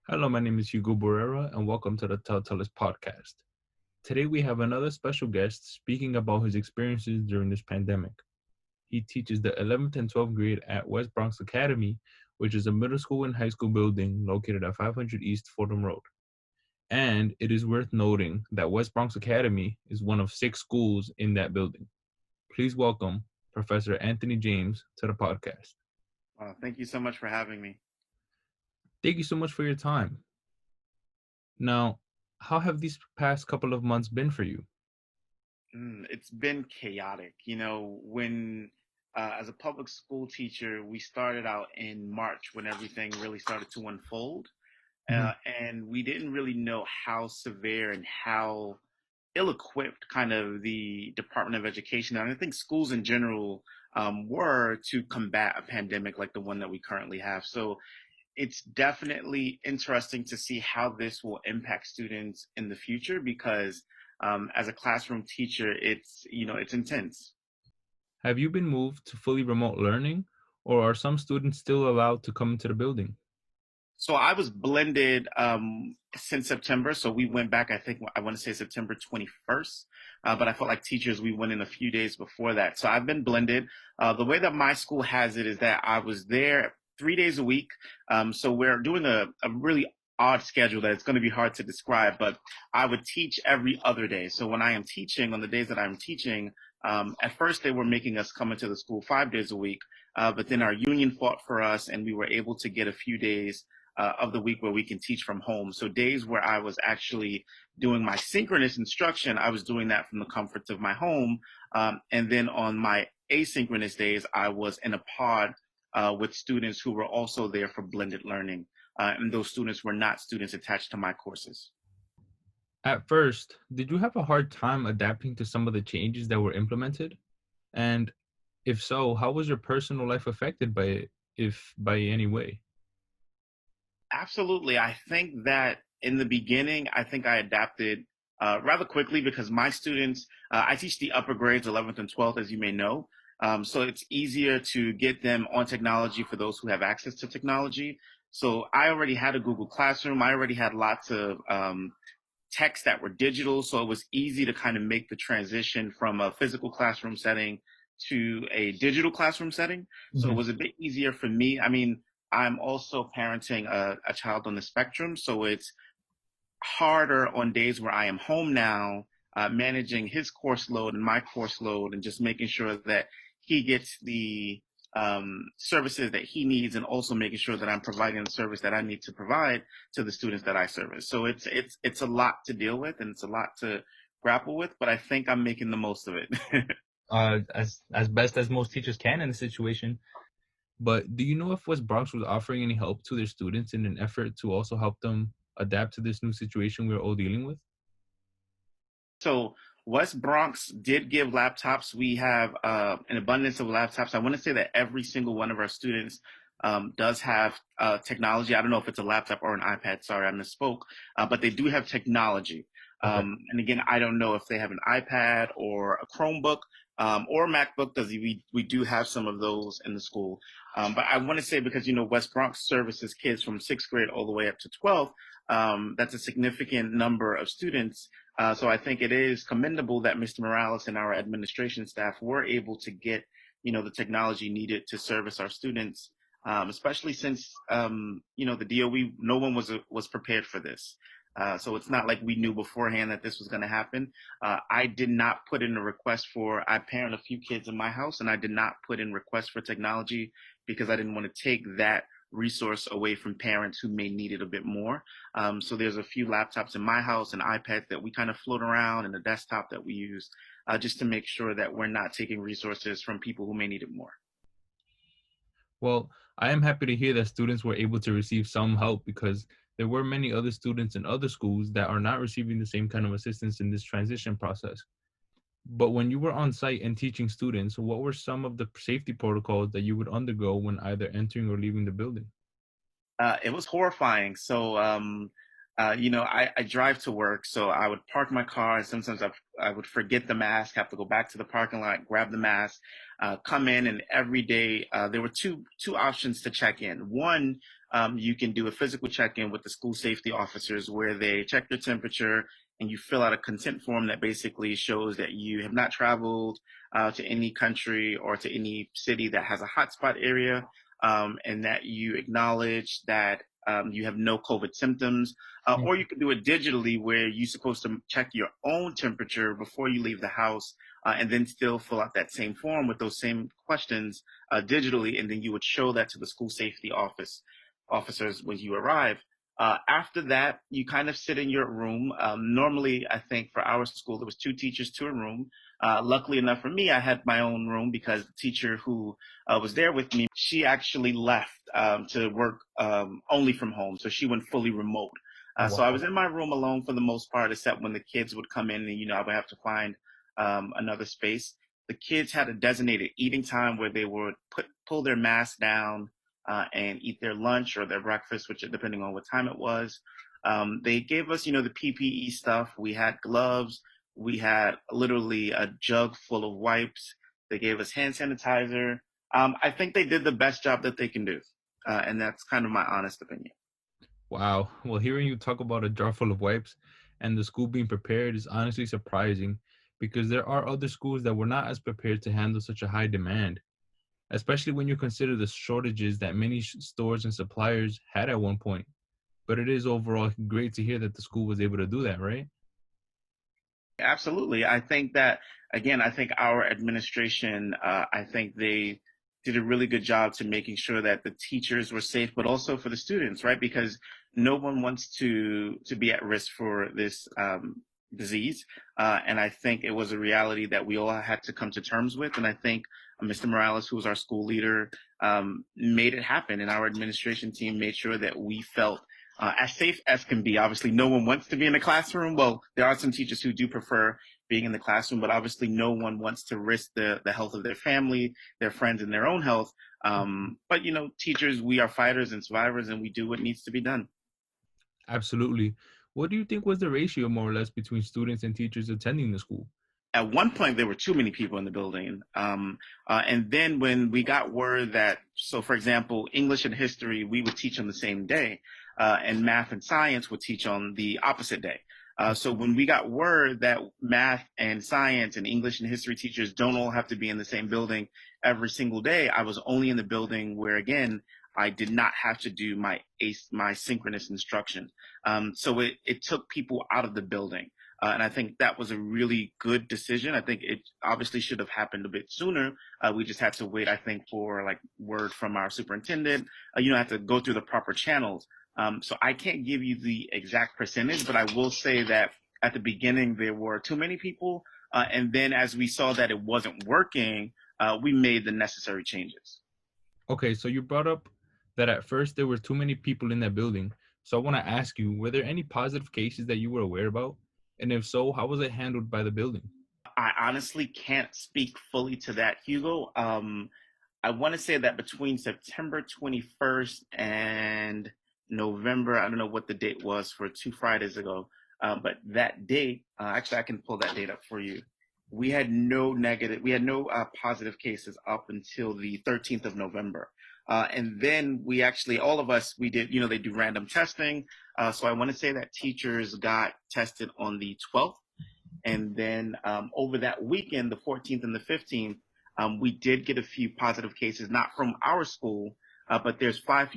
Hello, my name is Hugo Barrera, and welcome to the Telltellers podcast. Today, we have another special guest speaking about his experiences during this pandemic. He teaches the 11th and 12th grade at West Bronx Academy, which is a middle school and high school building located at 500 East Fordham Road. And it is worth noting that West Bronx Academy is one of 6 schools in that building. Please welcome Professor Anthony James to the podcast. Thank you so much for having me. Thank you so much for your time. Now, how have these past couple of months been for you? It's been chaotic. As a public school teacher, we started out in March when everything really started to unfold. Mhm. And we didn't really know how severe and how ill-equipped kind of the Department of Education, and I think schools in general, were to combat a pandemic like the one that we currently have. So it's definitely interesting to see how this will impact students in the future because as a classroom teacher, it's intense. Have you been moved to fully remote learning, or are some students still allowed to come into the building? So I was blended since September. So we went back, I think I want to say September 21st, but I felt like teachers, we went in a few days before that. So I've been blended. The way that my school has it is that I was there 3 days a week. So we're doing a really odd schedule that it's going to be hard to describe, but I would teach every other day. So when I am teaching, on the days that I'm teaching, at first they were making us come into the school 5 days a week, but then our union fought for us and we were able to get a few days of the week where we can teach from home. So days where I was actually doing my synchronous instruction, I was doing that from the comforts of my home. And then on my asynchronous days, I was in a pod with students who were also there for blended learning. And those students were not students attached to my courses. At first, did you have a hard time adapting to some of the changes that were implemented? And if so, how was your personal life affected by it, if by any way? Absolutely. I think that in the beginning, I think I adapted rather quickly because my students, I teach the upper grades, 11th and 12th, as you may know. So it's easier to get them on technology for those who have access to technology. So I already had a Google Classroom. I already had lots of texts that were digital. So it was easy to kind of make the transition from a physical classroom setting to a digital classroom setting. So it Mhm. was a bit easier for me. I mean, I'm also parenting a child on the spectrum. So it's harder on days where I am home now, managing his course load and my course load and just making sure that he gets the services that he needs and also making sure that I'm providing the service that I need to provide to the students that I service. So it's a lot to deal with and it's a lot to grapple with, but I think I'm making the most of it. As best as most teachers can in the situation. But do you know if West Bronx was offering any help to their students in an effort to also help them adapt to this new situation we're all dealing with? So West Bronx did give laptops. We have an abundance of laptops. I want to say that every single one of our students does have technology. I don't know if it's a laptop or an iPad. Sorry, I misspoke. But they do have technology. Okay. And again, I don't know if they have an iPad or a Chromebook or a MacBook, because we do have some of those in the school. But I want to say, because West Bronx services kids from sixth grade all the way up to 12th. That's a significant number of students. So I think it is commendable that Mr. Morales and our administration staff were able to get, the technology needed to service our students, especially since, the DOE, no one was prepared for this. So it's not like we knew beforehand that this was going to happen. I did not put in a request I parent a few kids in my house, and I did not put in requests for technology because I didn't want to take that resource away from parents who may need it a bit more. So there's a few laptops in my house and iPads that we kind of float around, and a desktop that we use just to make sure that we're not taking resources from people who may need it more. Well, I am happy to hear that students were able to receive some help because there were many other students in other schools that are not receiving the same kind of assistance in this transition process. But when you were on site and teaching students, what were some of the safety protocols that you would undergo when either entering or leaving the building? It was horrifying. So, I drive to work, so I would park my car, and sometimes I would forget the mask, have to go back to the parking lot, grab the mask, come in, and every day there were two options to check in. One, you can do a physical check-in with the school safety officers where they check your temperature and you fill out a consent form that basically shows that you have not traveled to any country or to any city that has a hotspot area, and that you acknowledge that you have no COVID symptoms. Or you can do it digitally where you're supposed to check your own temperature before you leave the house, and then still fill out that same form with those same questions digitally, and then you would show that to the school safety officers when you arrive. After that, you kind of sit in your room. Normally, I think for our school, there was two teachers to a room. Luckily enough for me, I had my own room because the teacher who was there with me, she actually left to work only from home. So she went fully remote. So I Wow. was in my room alone for the most part, except when the kids would come in and, I would have to find another space. The kids had a designated eating time where they would pull their mask down and eat their lunch or their breakfast, which depending on what time it was. They gave us, the PPE stuff. We had gloves. We had literally a jug full of wipes. They gave us hand sanitizer. I think they did the best job that they can do. And that's kind of my honest opinion. Wow. Well, hearing you talk about a jar full of wipes and the school being prepared is honestly surprising because there are other schools that were not as prepared to handle such a high demand, especially when you consider the shortages that many stores and suppliers had at one point. But it is overall great to hear that the school was able to do that, right? Absolutely. I think that, again, I think our administration, I think they did a really good job to making sure that the teachers were safe, but also for the students, right? Because no one wants to be at risk for this disease. And I think it was a reality that we all had to come to terms with. And I think Mr. Morales, who was our school leader, made it happen. And our administration team made sure that we felt as safe as can be. Obviously, no one wants to be in the classroom. Well, there are some teachers who do prefer being in the classroom, but obviously, no one wants to risk the health of their family, their friends, and their own health. But teachers, we are fighters and survivors, and we do what needs to be done. Absolutely. What do you think was the ratio, more or less, between students and teachers attending the school? At one point there were too many people in the building, and then when we got word that, so for example, English and history we would teach on the same day, and math and science would teach on the opposite day. So when we got word that math and science and English and history teachers don't all have to be in the same building every single day, I was only in the building where, again, I did not have to do my synchronous instruction. So it took people out of the building. And I think that was a really good decision. I think it obviously should have happened a bit sooner. We just had to wait, I think, for like word from our superintendent. Have to go through the proper channels. So I can't give you the exact percentage, but I will say that at the beginning there were too many people. And then as we saw that it wasn't working, we made the necessary changes. Okay, so you brought up that at first there were too many people in that building. So I want to ask you, were there any positive cases that you were aware about? And if so, how was it handled by the building? I honestly can't speak fully to that, Hugo. I want to say that between September 21st and November, I don't know what the date was for 2 Fridays ago, but that date, actually, I can pull that date up for you. We had no positive cases up until the 13th of November. And then we actually, all of us, we did, they do random testing. So I want to say that teachers got tested on the 12th. And then over that weekend, the 14th and the 15th, we did get a few positive cases, not from our school, but there's five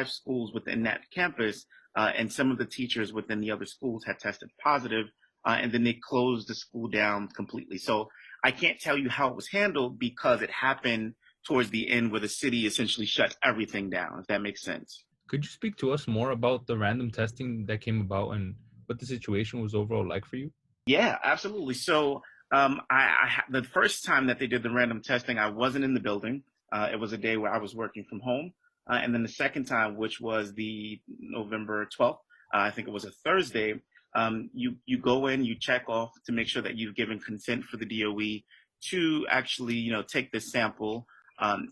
schools within that campus, and some of the teachers within the other schools had tested positive, and then they closed the school down completely. So I can't tell you how it was handled because it happened towards the end where the city essentially shut everything down, if that makes sense. Could you speak to us more about the random testing that came about and what the situation was overall like for you? Yeah, absolutely. So, the first time that they did the random testing, I wasn't in the building. It was a day where I was working from home, and then the second time, which was the November 12th, I think it was a Thursday. You go in, you check off to make sure that you've given consent for the DOE to actually, take this sample.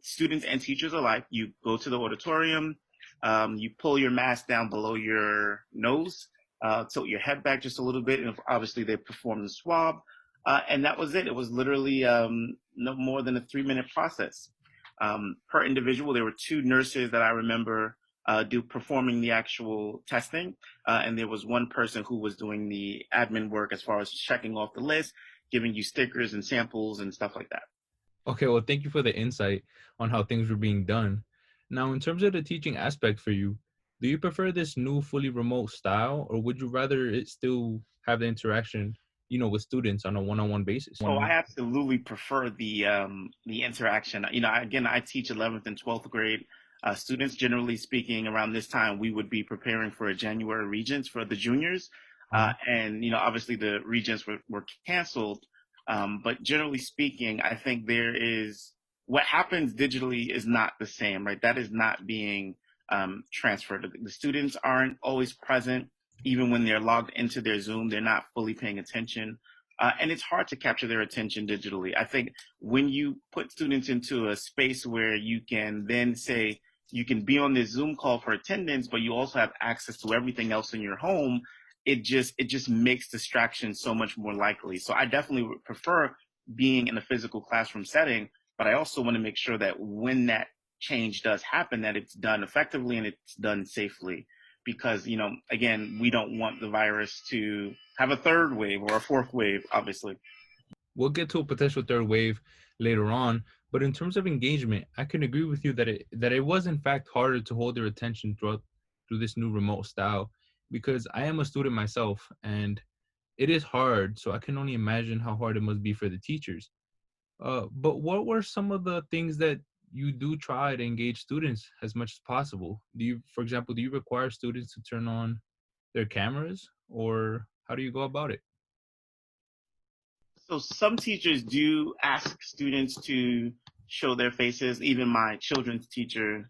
Students and teachers alike, you go to the auditorium, you pull your mask down below your nose, tilt your head back just a little bit, and obviously they performed the swab, and that was it. It was literally no more than a 3-minute process per individual. There were two nurses that I remember do performing the actual testing, and there was one person who was doing the admin work as far as checking off the list, giving you stickers and samples and stuff like that. Okay, well, thank you for the insight on how things were being done. Now, in terms of the teaching aspect for you, do you prefer this new fully remote style, or would you rather it still have the interaction, with students on a one-on-one basis? So I absolutely prefer the interaction. Again, I teach 11th and 12th grade students. Generally speaking, around this time, we would be preparing for a January Regents for the juniors, and obviously the Regents were canceled. But generally speaking, I think there is what happens digitally is not the same, right? That is not being transferred. The students aren't always present, even when they're logged into their Zoom. They're not fully paying attention. And it's hard to capture their attention digitally. I think when you put students into a space where you can then say you can be on this Zoom call for attendance, but you also have access to everything else in your home, it just makes distraction so much more likely. So I definitely would prefer being in a physical classroom setting, but I also want to make sure that when that change does happen, that it's done effectively and it's done safely. Because, again, we don't want the virus to have a third wave or a fourth wave, obviously. We'll get to a potential third wave later on, but in terms of engagement, I can agree with you that it was in fact harder to hold their attention through this new remote style, because I am a student myself and it is hard. So I can only imagine how hard it must be for the teachers. But what were some of the things that you do try to engage students as much as possible? For example, do you require students to turn on their cameras, or how do you go about it? So some teachers do ask students to show their faces. Even my children's teachers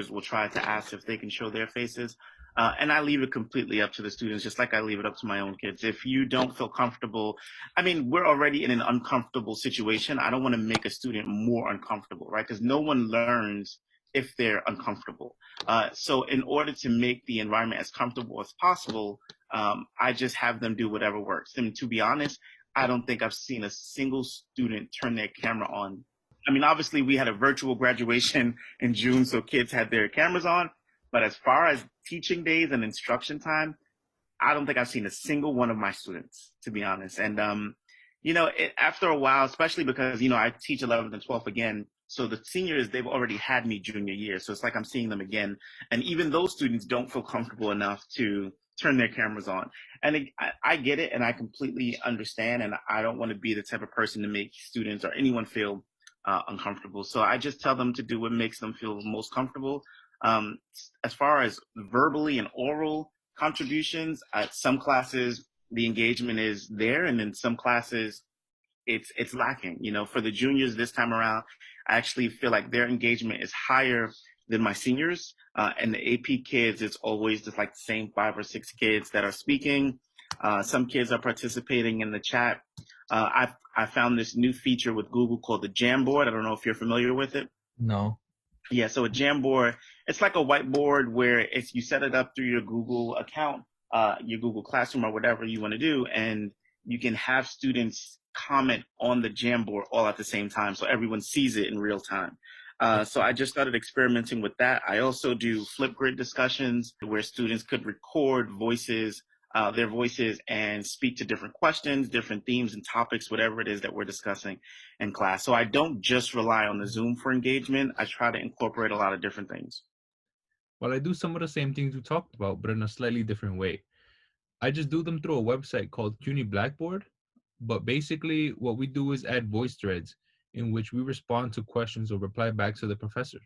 will try to ask if they can show their faces. And I leave it completely up to the students, just like I leave it up to my own kids. If you don't feel comfortable, I mean, we're already in an uncomfortable situation. I don't want to make a student more uncomfortable, right? Because no one learns if they're uncomfortable. So in order to make the environment as comfortable as possible, I just have them do whatever works. And to be honest, I don't think I've seen a single student turn their camera on. I mean, obviously, we had a virtual graduation in June, so kids had their cameras on. But as far as teaching days and instruction time, I don't think I've seen a single one of my students, to be honest. And after a while, especially because I teach 11th and 12th again, so the seniors, they've already had me junior year, so it's like I'm seeing them again. And even those students don't feel comfortable enough to turn their cameras on. And I get it, and I completely understand. And I don't want to be the type of person to make students or anyone feel uncomfortable. So I just tell them to do what makes them feel most comfortable. Um, as far as verbally and oral contributions, at some classes the engagement is there, and in some classes it's lacking. For the juniors this time around, I actually feel like their engagement is higher than my seniors. And the AP kids, it's always just like the same 5 or 6 kids that are speaking. Some kids are participating in the chat. I found this new feature with Google called the Jamboard. I don't know if you're familiar with it. No. Yeah, so a Jamboard, it's like a whiteboard where you set it up through your Google account, your Google Classroom or whatever you want to do, and you can have students comment on the Jamboard all at the same time, so everyone sees it in real time. So I just started experimenting with that. I also do Flipgrid discussions where students could record their voices, and speak to different questions, different themes and topics, whatever it is that we're discussing in class. So I don't just rely on the Zoom for engagement. I try to incorporate a lot of different things. Well, I do some of the same things we talked about, but in a slightly different way. I just do them through a website called CUNY Blackboard. But basically, what we do is add voice threads in which we respond to questions or reply back to the professor.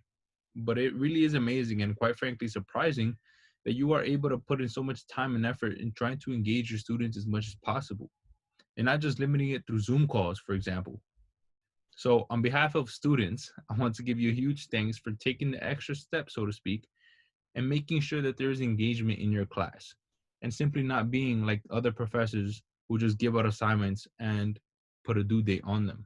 But it really is amazing and, quite frankly, surprising that you are able to put in so much time and effort in trying to engage your students as much as possible, and not just limiting it through Zoom calls, for example. So, on behalf of students, I want to give you a huge thanks for taking the extra step, so to speak, and making sure that there is engagement in your class, and simply not being like other professors who just give out assignments and put a due date on them.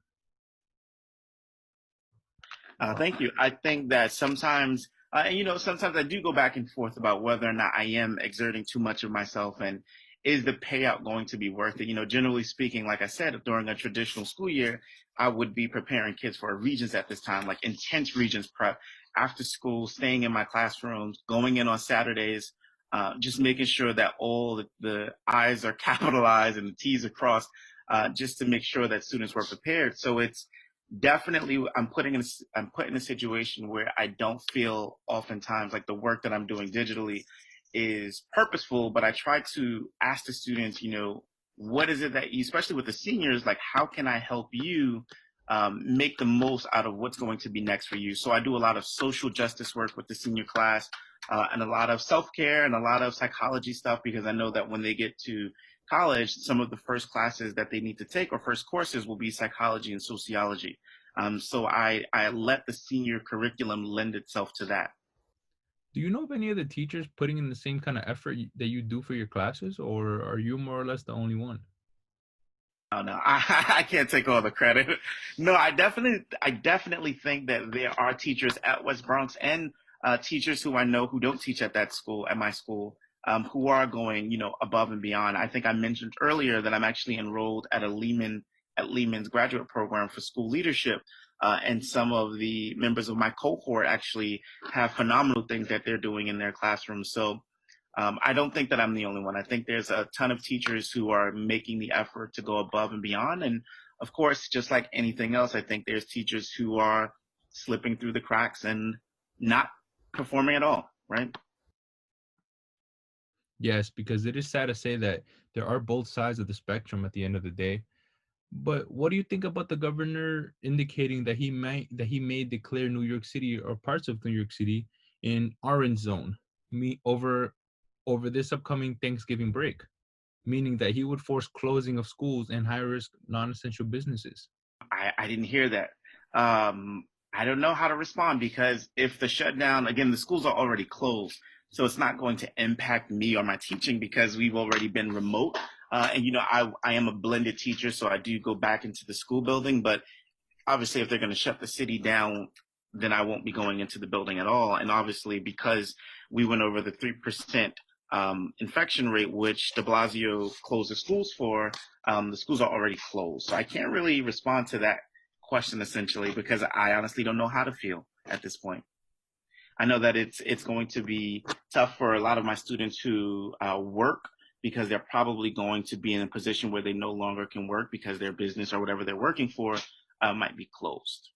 Thank you. I think that sometimes, sometimes I do go back and forth about whether or not I am exerting too much of myself, and is the payout going to be worth it? Generally speaking, like I said, during a traditional school year, I would be preparing kids for Regents at this time, like intense Regents prep, after school, staying in my classrooms, going in on Saturdays, just making sure that all the I's are capitalized and the T's are crossed, just to make sure that students were prepared. So it's definitely, I'm put in a situation where I don't feel oftentimes like the work that I'm doing digitally is purposeful, but I try to ask the students, what is it that you, especially with the seniors, like, how can I help you make the most out of what's going to be next for you? So I do a lot of social justice work with the senior class, and a lot of self-care and a lot of psychology stuff, because I know that when they get to college, some of the first classes that they need to take or first courses will be psychology and sociology. So I let the senior curriculum lend itself to that. Do you know of any other teachers putting in the same kind of effort that you do for your classes, or are you more or less the only one? Oh no, I can't take all the credit. No, I definitely think that there are teachers at West Bronx and teachers who I know who don't teach at that school, at my school, who are going, above and beyond. I think I mentioned earlier that I'm actually enrolled at Lehman's graduate program for school leadership, and some of the members of my cohort actually have phenomenal things that they're doing in their classrooms. So I don't think that I'm the only one. I think there's a ton of teachers who are making the effort to go above and beyond. And of course, just like anything else, I think there's teachers who are slipping through the cracks and not performing at all, right? Yes, because it is sad to say that there are both sides of the spectrum at the end of the day. But what do you think about the governor indicating that he may declare New York City or parts of New York City in orange zone, over this upcoming Thanksgiving break, meaning that he would force closing of schools and high risk non-essential businesses? I didn't hear that. I don't know how to respond, because if the shutdown, again, the schools are already closed, so it's not going to impact me or my teaching because we've already been remote. And I am a blended teacher, so I do go back into the school building. But obviously, if they're going to shut the city down, then I won't be going into the building at all. And obviously, because we went over the 3% infection rate, which de Blasio closed the schools for, the schools are already closed. So I can't really respond to that question essentially, because I honestly don't know how to feel at this point. I know that it's going to be tough for a lot of my students who work, because they're probably going to be in a position where they no longer can work because their business or whatever they're working for might be closed.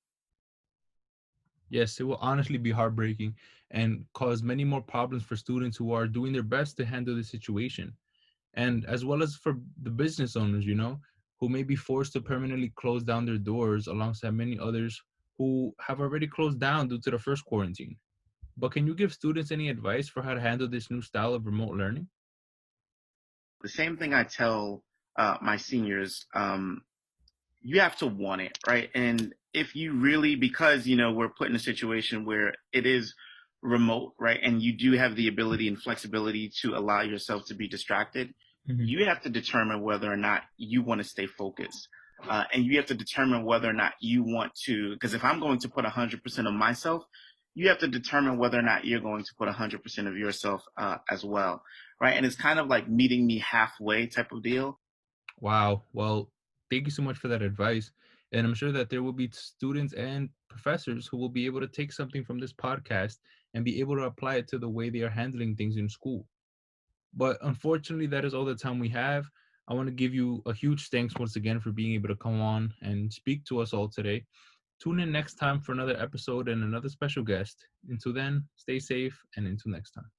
Yes, it will honestly be heartbreaking and cause many more problems for students who are doing their best to handle the situation. And as well as for the business owners, who may be forced to permanently close down their doors alongside many others who have already closed down due to the first quarantine. But can you give students any advice for how to handle this new style of remote learning? The same thing I tell my seniors. You have to want it, right? And if you really, because we're put in a situation where it is remote, right, and you do have the ability and flexibility to allow yourself to be distracted, Mhm. you have to determine whether or not you want to stay focused. And you have to determine whether or not you want to, because if I'm going to put 100% of myself, you have to determine whether or not you're going to put 100% of yourself as well, right? And it's kind of like meeting me halfway type of deal. Wow. Well, thank you so much for that advice. And I'm sure that there will be students and professors who will be able to take something from this podcast and be able to apply it to the way they are handling things in school. But unfortunately, that is all the time we have. I want to give you a huge thanks once again for being able to come on and speak to us all today. Tune in next time for another episode and another special guest. Until then, stay safe and until next time.